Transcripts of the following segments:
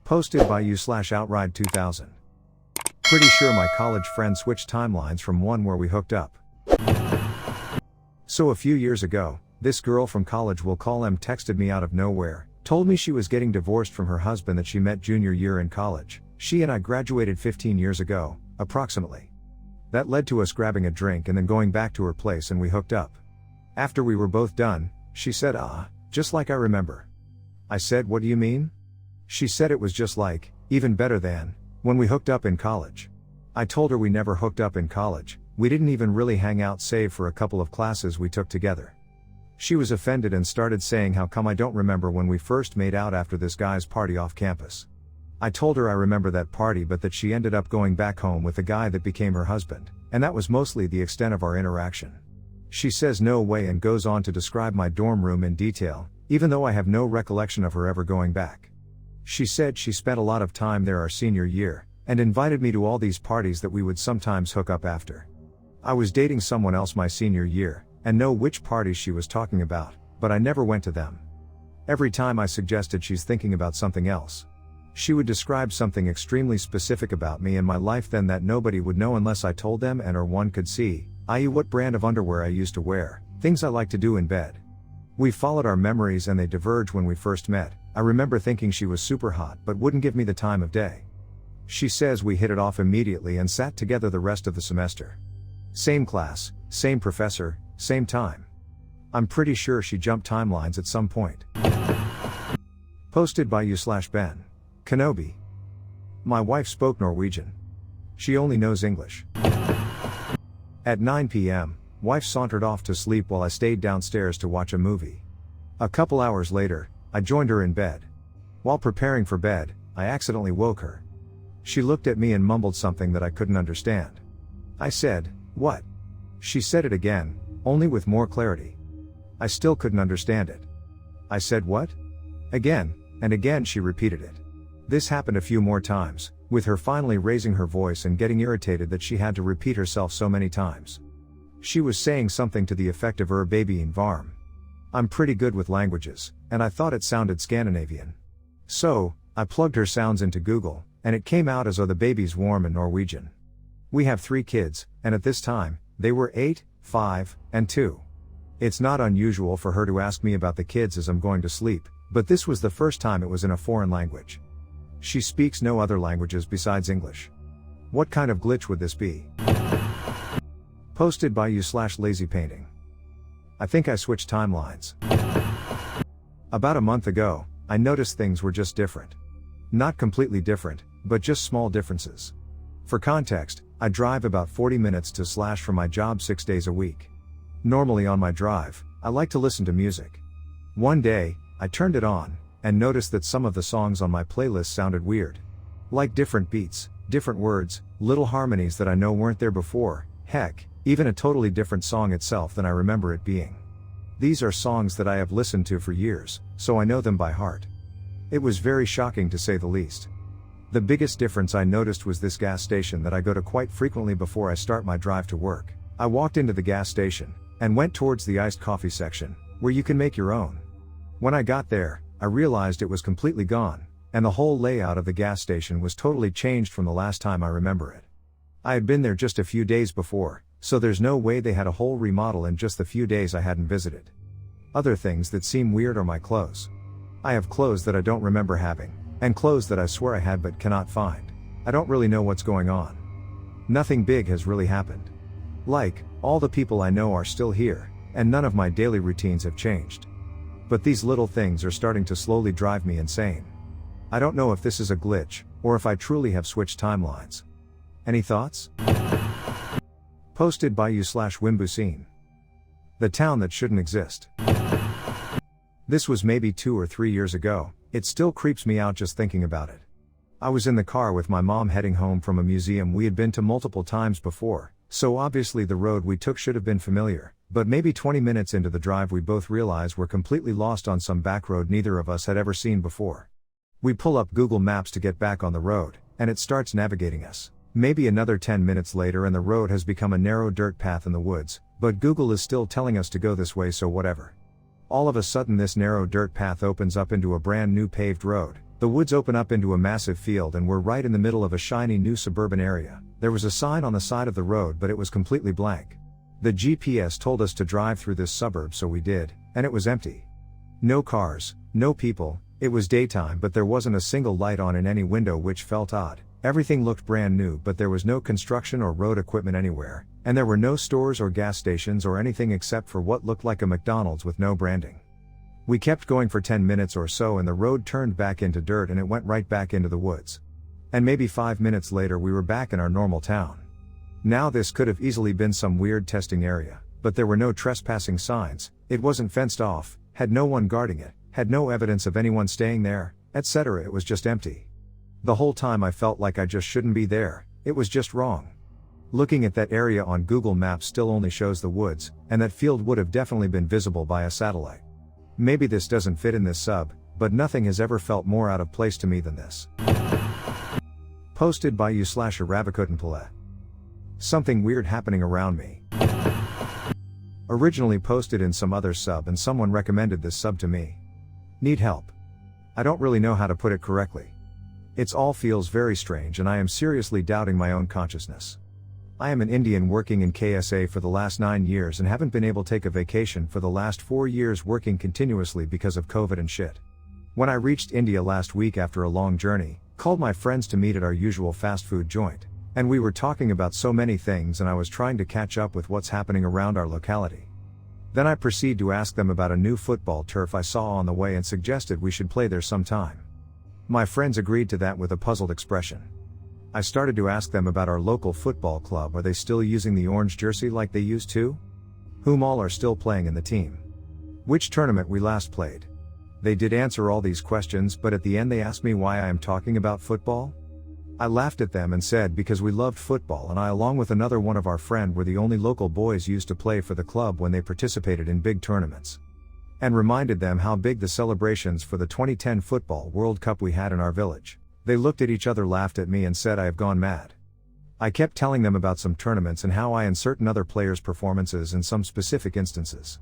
Posted by you/outride 2000. Pretty sure my college friend switched timelines from one where we hooked up. So a few years ago, this girl from college, we'll call M, texted me out of nowhere, told me she was getting divorced from her husband that she met junior year in college. She and I graduated 15 years ago, approximately. That led to us grabbing a drink and then going back to her place, and we hooked up. After we were both done, she said, just like I remember. I said, what do you mean? She said it was just like, even better than, when we hooked up in college. I told her we never hooked up in college, we didn't even really hang out save for a couple of classes we took together. She was offended and started saying how come I don't remember when we first made out after this guy's party off campus. I told her I remember that party, but that she ended up going back home with the guy that became her husband, and that was mostly the extent of our interaction. She says no way and goes on to describe my dorm room in detail, even though I have no recollection of her ever going back. She said she spent a lot of time there our senior year, and invited me to all these parties that we would sometimes hook up after. I was dating someone else my senior year, and know which parties she was talking about, but I never went to them. Every time I suggested she's thinking about something else, she would describe something extremely specific about me and my life then that nobody would know unless I told them and or one could see, i.e. what brand of underwear I used to wear, things I like to do in bed. We followed our memories and they diverged. When we first met, I remember thinking she was super hot but wouldn't give me the time of day. She says we hit it off immediately and sat together the rest of the semester. Same class, same professor, same time. I'm pretty sure she jumped timelines at some point. Posted by you/Ben. Kenobi. My wife spoke Norwegian. She only knows English. At 9 p.m., wife sauntered off to sleep while I stayed downstairs to watch a movie. A couple hours later, I joined her in bed. While preparing for bed, I accidentally woke her. She looked at me and mumbled something that I couldn't understand. I said, "What?" She said it again, only with more clarity. I still couldn't understand it. I said, "What?" Again, and again she repeated it. This happened a few more times, with her finally raising her voice and getting irritated that she had to repeat herself so many times. She was saying something to the effect of baby in varm. I'm pretty good with languages, and I thought it sounded Scandinavian. So, I plugged her sounds into Google, and it came out as the baby's warm in Norwegian. We have 3 kids, and at this time, they were 8, 5, and 2. It's not unusual for her to ask me about the kids as I'm going to sleep, but this was the first time it was in a foreign language. She speaks no other languages besides English. What kind of glitch would this be? Posted by you/lazy painting. I think I switched timelines. About a month ago, I noticed things were just different. Not completely different, but just small differences. For context, I drive about 40 minutes to / from my job 6 days a week. Normally on my drive, I like to listen to music. One day, I turned it on, and noticed that some of the songs on my playlist sounded weird. Like different beats, different words, little harmonies that I know weren't there before, heck, even a totally different song itself than I remember it being. These are songs that I have listened to for years, so I know them by heart. It was very shocking to say the least. The biggest difference I noticed was this gas station that I go to quite frequently before I start my drive to work. I walked into the gas station, and went towards the iced coffee section, where you can make your own. When I got there, I realized it was completely gone, and the whole layout of the gas station was totally changed from the last time I remember it. I had been there just a few days before, so there's no way they had a whole remodel in just the few days I hadn't visited. Other things that seem weird are my clothes. I have clothes that I don't remember having, and clothes that I swear I had but cannot find. I don't really know what's going on. Nothing big has really happened. Like, all the people I know are still here, and none of my daily routines have changed. But these little things are starting to slowly drive me insane. I don't know if this is a glitch, or if I truly have switched timelines. Any thoughts? Posted by you/Wimbucene. The town that shouldn't exist. This was maybe 2 or 3 years ago. It still creeps me out just thinking about it. I was in the car with my mom heading home from a museum we had been to multiple times before, so obviously the road we took should have been familiar, but maybe 20 minutes into the drive we both realized we're completely lost on some back road neither of us had ever seen before. We pull up Google Maps to get back on the road, and it starts navigating us. Maybe another 10 minutes later and the road has become a narrow dirt path in the woods, but Google is still telling us to go this way, so whatever. All of a sudden this narrow dirt path opens up into a brand new paved road, The woods open up into a massive field and we're right in the middle of a shiny new suburban area. There was a sign on the side of the road but it was completely blank. The GPS told us to drive through this suburb so we did, and it was empty. No cars, no people, it was daytime but there wasn't a single light on in any window which felt odd. Everything looked brand new but there was no construction or road equipment anywhere, and there were no stores or gas stations or anything except for what looked like a McDonald's with no branding. We kept going for 10 minutes or so and the road turned back into dirt and it went right back into the woods. And maybe 5 minutes later we were back in our normal town. Now this could have easily been some weird testing area, but there were no trespassing signs, it wasn't fenced off, had no one guarding it, had no evidence of anyone staying there, etc. It was just empty. The whole time I felt like I just shouldn't be there, it was just wrong. Looking at that area on Google Maps still only shows the woods, and that field would have definitely been visible by a satellite. Maybe this doesn't fit in this sub, but nothing has ever felt more out of place to me than this. Posted by you/Aravikutanpala. Something weird happening around me. Originally posted in some other sub and someone recommended this sub to me. Need help. I don't really know how to put it correctly. It all feels very strange and I am seriously doubting my own consciousness. I am an Indian working in KSA for the last 9 years and haven't been able to take a vacation for the last 4 years working continuously because of COVID and shit. When I reached India last week after a long journey, called my friends to meet at our usual fast food joint, and we were talking about so many things and I was trying to catch up with what's happening around our locality. Then I proceed to ask them about a new football turf I saw on the way and suggested we should play there sometime. My friends agreed to that with a puzzled expression. I started to ask them about our local football club. Are they still using the orange jersey like they used to? Whom all are still playing in the team? Which tournament we last played? They did answer all these questions, but at the end they asked me why I am talking about football. I laughed at them and said because we loved football and I along with another one of our friend were the only local boys used to play for the club when they participated in big tournaments. And reminded them how big the celebrations for the 2010 Football World Cup we had in our village. They looked at each other, laughed at me and said I have gone mad. I kept telling them about some tournaments and how I and certain other players' performances in some specific instances.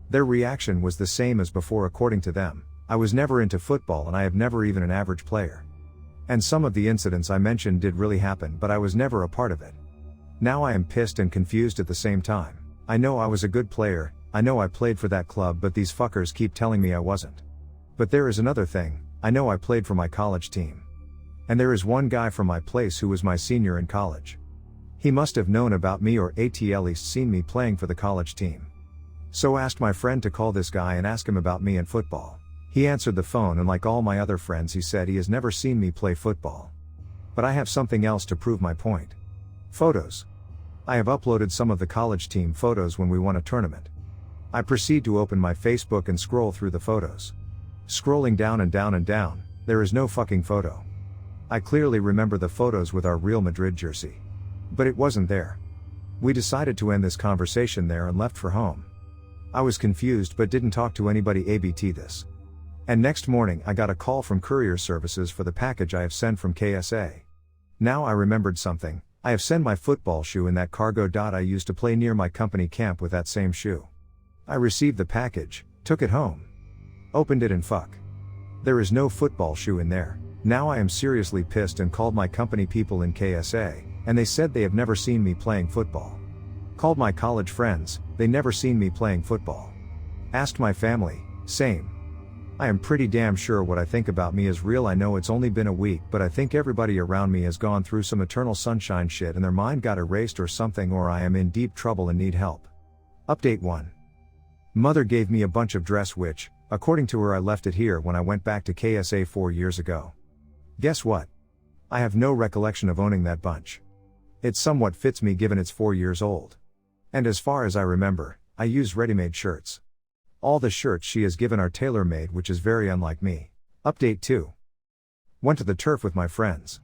Their reaction was the same as before. According to them, I was never into football and I have never even an average player. And some of the incidents I mentioned did really happen but I was never a part of it. Now I am pissed and confused at the same time. I know I was a good player, I know I played for that club but these fuckers keep telling me I wasn't. But there is another thing, I know I played for my college team. And there is one guy from my place who was my senior in college. He must have known about me or at least seen me playing for the college team. So asked my friend to call this guy and ask him about me and football. He answered the phone and like all my other friends he said he has never seen me play football. But I have something else to prove my point. Photos. I have uploaded some of the college team photos when we won a tournament. I proceed to open my Facebook and scroll through the photos. Scrolling down and down and down, there is no fucking photo. I clearly remember the photos with our Real Madrid jersey. But it wasn't there. We decided to end this conversation there and left for home. I was confused but didn't talk to anybody ABT this. And next morning I got a call from courier services for the package I have sent from KSA. Now I remembered something, I have sent my football shoe in that cargo. I used to play near my company camp with that same shoe. I received the package, took it home. Opened it and fuck. There is no football shoe in there. Now I am seriously pissed and called my company people in KSA, and they said they have never seen me playing football. Called my college friends, they never seen me playing football. Asked my family, same. I am pretty damn sure what I think about me is real. I know it's only been a week but I think everybody around me has gone through some eternal sunshine shit and their mind got erased or something or I am in deep trouble and need help. Update 1. Mother gave me a bunch of dress which, according to her I left it here when I went back to KSA 4 years ago. Guess what? I have no recollection of owning that bunch. It somewhat fits me given it's 4 years old. And as far as I remember, I use ready-made shirts. All the shirts she has given are tailor-made which is very unlike me. Update 2. Went to the turf with my friends.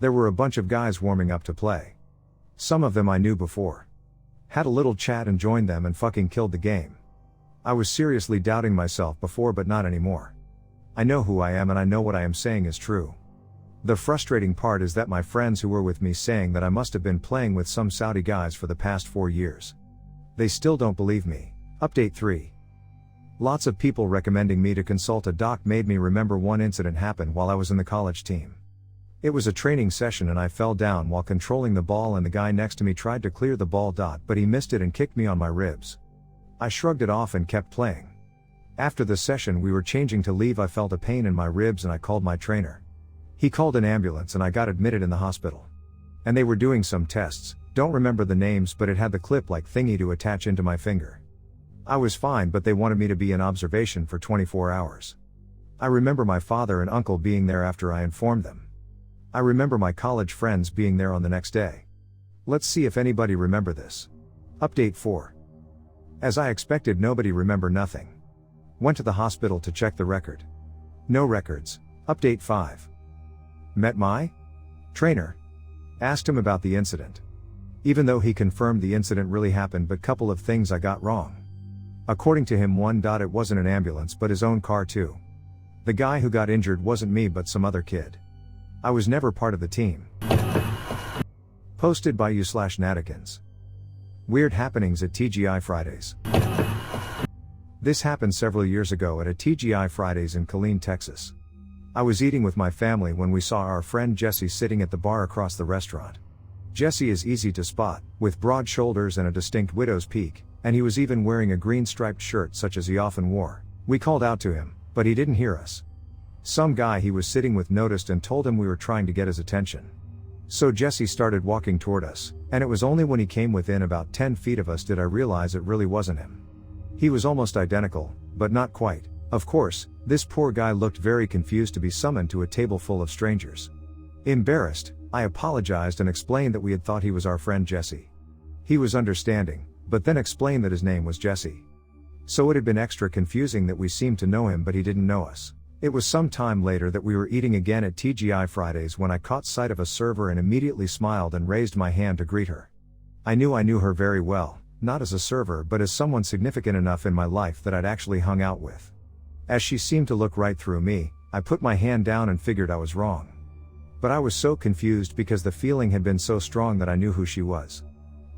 There were a bunch of guys warming up to play. Some of them I knew before. Had a little chat and joined them and fucking killed the game. I was seriously doubting myself before but not anymore. I know who I am and I know what I am saying is true. The frustrating part is that my friends who were with me saying that I must have been playing with some Saudi guys for the past 4 years. They still don't believe me. Update 3. Lots of people recommending me to consult a doc made me remember one incident happened while I was in the college team. It was a training session and I fell down while controlling the ball and the guy next to me tried to clear the ball, but he missed it and kicked me on my ribs. I shrugged it off and kept playing. After the session we were changing to leave, I felt a pain in my ribs and I called my trainer. He called an ambulance and I got admitted in the hospital. And they were doing some tests, don't remember the names, but it had the clip-like thingy to attach into my finger. I was fine, but they wanted me to be in observation for 24 hours. I remember my father and uncle being there after I informed them. I remember my college friends being there on the next day. Let's see if anybody remember this. Update 4. As I expected, nobody remember nothing. Went to the hospital to check the record. No records. Update 5. Met my trainer. Asked him about the incident. Even though he confirmed the incident really happened, but couple of things I got wrong. According to him, it wasn't an ambulance but his own car too. The guy who got injured wasn't me but some other kid. I was never part of the team. Posted by you/Natikins. Weird happenings at TGI Fridays. This happened several years ago at a TGI Fridays in Killeen, Texas. I was eating with my family when we saw our friend Jesse sitting at the bar across the restaurant. Jesse is easy to spot, with broad shoulders and a distinct widow's peak, and he was even wearing a green striped shirt such as he often wore. We called out to him, but he didn't hear us. Some guy he was sitting with noticed and told him we were trying to get his attention. So Jesse started walking toward us, and it was only when he came within about 10 feet of us did I realize it really wasn't him. He was almost identical, but not quite. Of course, this poor guy looked very confused to be summoned to a table full of strangers. Embarrassed, I apologized and explained that we had thought he was our friend Jesse. He was understanding, but then explained that his name was Jesse. So it had been extra confusing that we seemed to know him but he didn't know us. It was some time later that we were eating again at TGI Fridays when I caught sight of a server and immediately smiled and raised my hand to greet her. I knew her very well, not as a server but as someone significant enough in my life that I'd actually hung out with. As she seemed to look right through me, I put my hand down and figured I was wrong. But I was so confused because the feeling had been so strong that I knew who she was.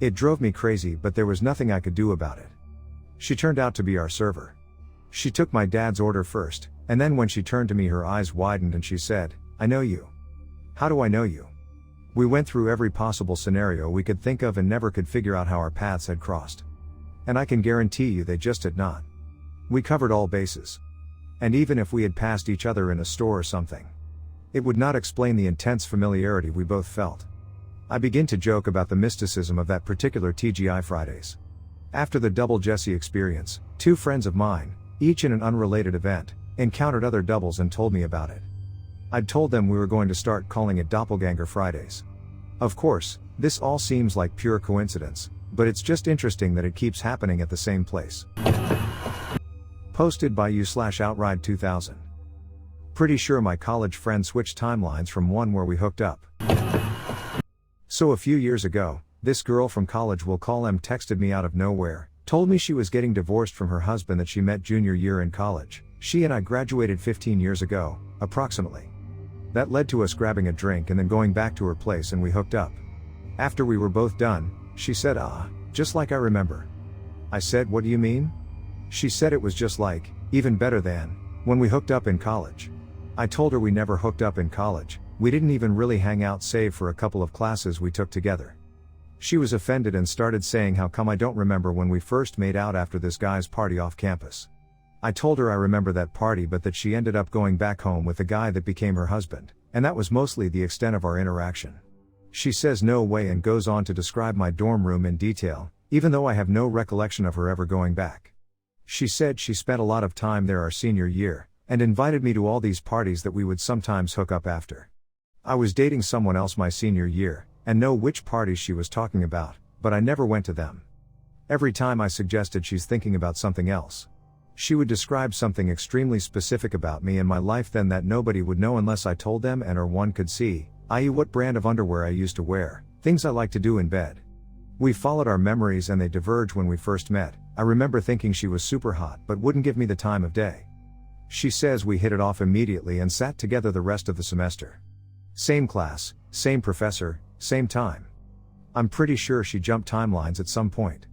It drove me crazy, but there was nothing I could do about it. She turned out to be our server. She took my dad's order first, and then when she turned to me her eyes widened and she said, "I know you." "How do I know you?" We went through every possible scenario we could think of and never could figure out how our paths had crossed. And I can guarantee you they just had not. We covered all bases. And even if we had passed each other in a store or something, it would not explain the intense familiarity we both felt. I begin to joke about the mysticism of that particular TGI Fridays. After the double Jesse experience, 2 friends of mine, each in an unrelated event, encountered other doubles and told me about it. I'd told them we were going to start calling it Doppelganger Fridays. Of course, this all seems like pure coincidence, but it's just interesting that it keeps happening at the same place. Posted by you/Outride 2000. Pretty sure my college friend switched timelines from one where we hooked up. So a few years ago, this girl from college, we'll call M, texted me out of nowhere, told me she was getting divorced from her husband that she met junior year in college. She and I graduated 15 years ago, approximately. That led to us grabbing a drink and then going back to her place and we hooked up. After we were both done, she said, just like I remember. I said, "What do you mean?" She said it was just like, even better than, when we hooked up in college. I told her we never hooked up in college, we didn't even really hang out save for a couple of classes we took together. She was offended and started saying how come I don't remember when we first made out after this guy's party off campus. I told her I remember that party but that she ended up going back home with the guy that became her husband, and that was mostly the extent of our interaction. She says no way and goes on to describe my dorm room in detail, even though I have no recollection of her ever going back. She said she spent a lot of time there our senior year, and invited me to all these parties that we would sometimes hook up after. I was dating someone else my senior year, and know which parties she was talking about, but I never went to them. Every time I suggested she's thinking about something else. She would describe something extremely specific about me and my life then that nobody would know unless I told them and or one could see, i.e. what brand of underwear I used to wear, things I like to do in bed. We followed our memories and they diverged when we first met. I remember thinking she was super hot but wouldn't give me the time of day. She says we hit it off immediately and sat together the rest of the semester. Same class, same professor, same time. I'm pretty sure she jumped timelines at some point.